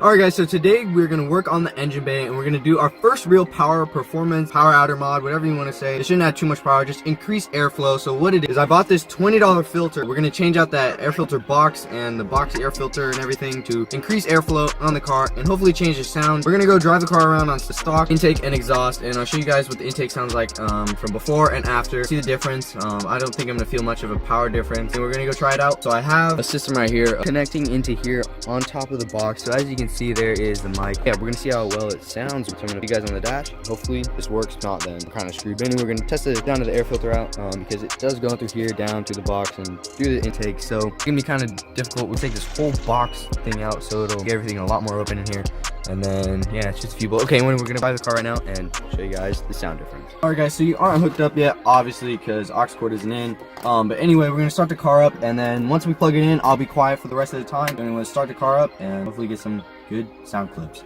Alright guys, so today we're going to work on the engine bay and we're going to do our first real power outer mod, whatever you want to say. It shouldn't have too much power, just increase airflow. So what it is, I bought this $20 filter. We're going to change out that air filter box and the box air filter and everything to increase airflow on the car and hopefully change the sound. We're going to go drive the car around on the stock intake and exhaust, and I'll show you guys what the intake sounds like from before and after. See the difference. I don't think I'm going to feel much of a power difference, and we're going to go try it out. So I have a system right here connecting into here on top of the box. So as you can see, there is the mic. Yeah, we're gonna see how well it sounds. So I'm gonna put you guys on the dash. Hopefully this works. Not, then we're kind of screwed. But anyway, we're gonna test it down to the air filter out because it does go through here, down through the box and through the intake. So it's gonna be kind of difficult. We'll take this whole box thing out so it'll get everything a lot more open in here. And then yeah, it's just a few bolts. Okay, we're gonna buy the car right now and show you guys the sound difference. All right guys, so you aren't hooked up yet, obviously, because aux cord isn't in. But anyway, we're gonna start the car up, and then once we plug it in, I'll be quiet for the rest of the time. Anyway, start the car up and hopefully get some good sound clips.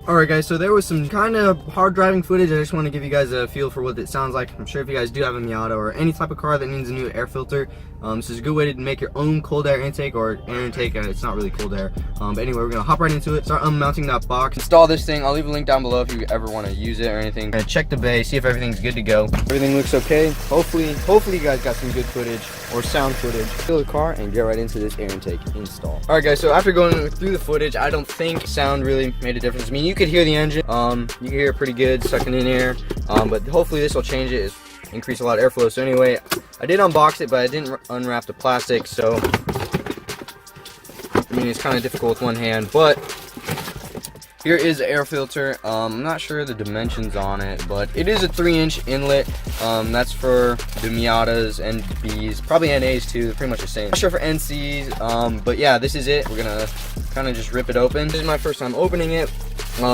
Alright guys, so there was some kind of hard driving footage. I just want to give you guys a feel for what it sounds like. I'm sure if you guys do have a Miata or any type of car that needs a new air filter, this is a good way to make your own cold air intake or air intake. It's not really cold air. But anyway, we're going to hop right into it, start unmounting that box. Install this thing. I'll leave a link down below if you ever want to use it or anything. And check the bay, see if everything's good to go. Everything looks okay. Hopefully you guys got some good footage or sound footage. Fill the car and get right into this air intake install. Alright guys, so after going through the footage, I don't think sound really made a difference. I mean, you could hear the engine. You can hear it pretty good sucking in air, but hopefully this will change it, increase a lot of airflow. So anyway, I did unbox it, but I didn't unwrap the plastic, so I mean it's kind of difficult with one hand. But here is the air filter. I'm not sure the dimensions on it, but it is a 3-inch inlet. That's for the Miatas and Bs, probably NAs too. They're pretty much the same. Not sure for NCs, but yeah, this is it. We're gonna kind of just rip it open. This is my first time opening it.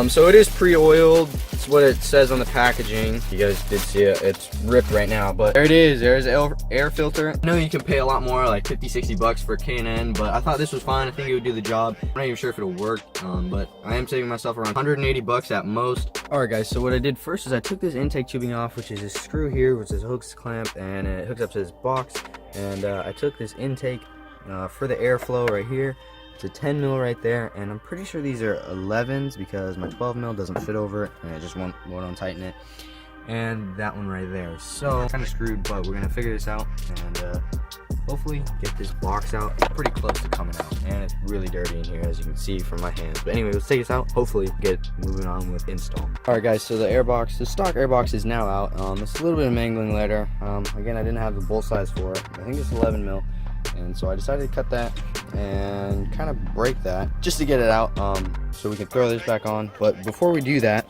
So it is pre-oiled. It's what it says on the packaging. You guys did see it. It's ripped right now, but there it is. There's air filter. I know you can pay a lot more, like 50-60 bucks for K&N, but I thought this was fine. I think it would do the job. I'm not even sure if it'll work, but I am saving myself around 180 bucks at most. Alright guys, so what I did first is I took this intake tubing off, which is this screw here, which is a hooks clamp, and it hooks up to this box. And I took this intake for the airflow right here. It's a 10 mil right there, and I'm pretty sure these are 11s because my 12 mil doesn't fit over it, and I just won't untighten it. And that one right there. So kind of screwed, but we're gonna figure this out and hopefully get this box out. It's pretty close to coming out, and it's really dirty in here, as you can see from my hands. But anyway, let's take this out. Hopefully get moving on with install. All right, guys. So the stock airbox is now out. It's a little bit of mangling later. Again, I didn't have the bolt size for it. I think it's 11 mil. And so I decided to cut that and kind of break that just to get it out, so we can throw this back on. But before we do that,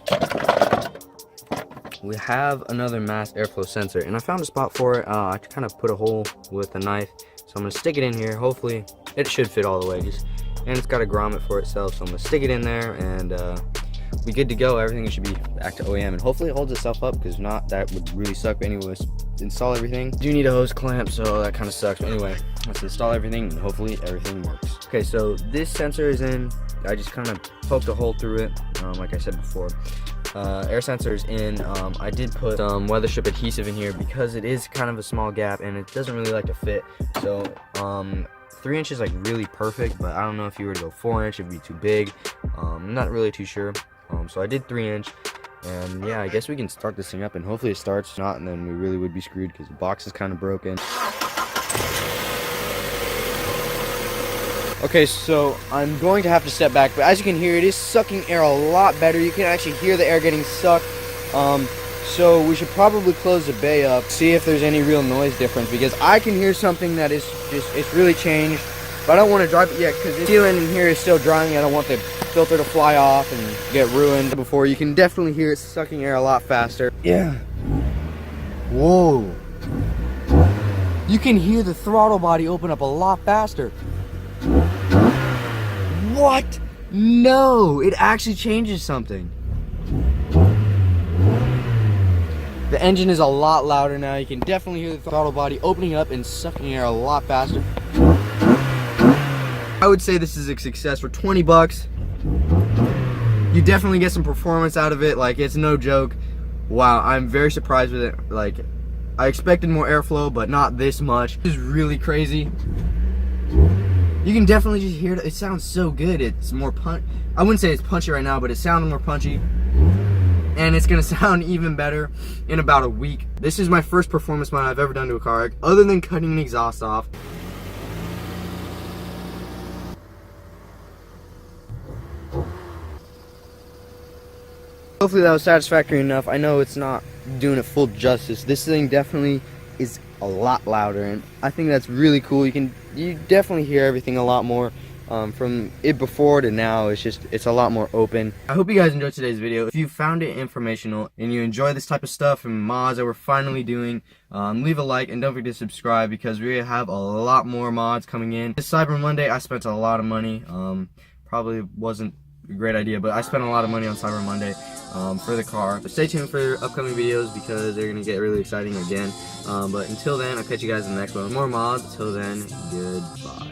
we have another mass airflow sensor, and I found a spot for it. I kind of put a hole with a knife, so I'm going to stick it in here. Hopefully it should fit all the way, and it's got a grommet for itself, so I'm going to stick it in there and be good to go. Everything should be back to OEM, and hopefully it holds itself up, because if not, that would really suck. But anyways, install everything. Do need a hose clamp, so that kind of sucks. But anyway, let's install everything and hopefully everything works. Okay, so this sensor is in. I just kind of poked a hole through it, like I said before. Air sensor is in. I did put some weather strip adhesive in here because it is kind of a small gap and it doesn't really like to fit. So 3 inch is like really perfect, but I don't know if you were to go 4-inch, it'd be too big. I'm not really too sure. So I did 3-inch. And yeah, I guess we can start this thing up, and hopefully it starts. If not, and then we really would be screwed because the box is kind of broken. Okay, so I'm going to have to step back, but as you can hear, it is sucking air a lot better. You can actually hear the air getting sucked. So we should probably close the bay up, see if there's any real noise difference, because I can hear something that is just, it's really changed. But I don't want to drive it yet because the sealant in here is still drying. I don't want the filter to fly off and get ruined before. You can definitely hear it sucking air a lot faster. Yeah. Whoa. You can hear the throttle body open up a lot faster. What? No, it actually changes something. The engine is a lot louder now. You can definitely hear the throttle body opening up and sucking air a lot faster. I would say this is a success for 20 bucks. You definitely get some performance out of it. Like, it's no joke. Wow, I'm very surprised with it. Like, I expected more airflow, but not this much. This is really crazy. You can definitely just hear it. It sounds so good. It's more I wouldn't say it's punchy right now, but it sounds more punchy. And it's gonna sound even better in about a week. This is my first performance mod I've ever done to a car, other than cutting an exhaust off. Hopefully that was satisfactory enough. I know it's not doing it full justice. This thing definitely is a lot louder, and I think that's really cool. You definitely hear everything a lot more. From it before to now, it's a lot more open. I hope you guys enjoyed today's video. If you found it informational and you enjoy this type of stuff and mods that we're finally doing, leave a like and don't forget to subscribe, because we have a lot more mods coming in. This Cyber Monday, I spent a lot of money. Probably wasn't a great idea, but I spent a lot of money on Cyber Monday for the car. But stay tuned for upcoming videos, because they're gonna get really exciting again. But until then, I'll catch you guys in the next one. More mods. Until then, goodbye.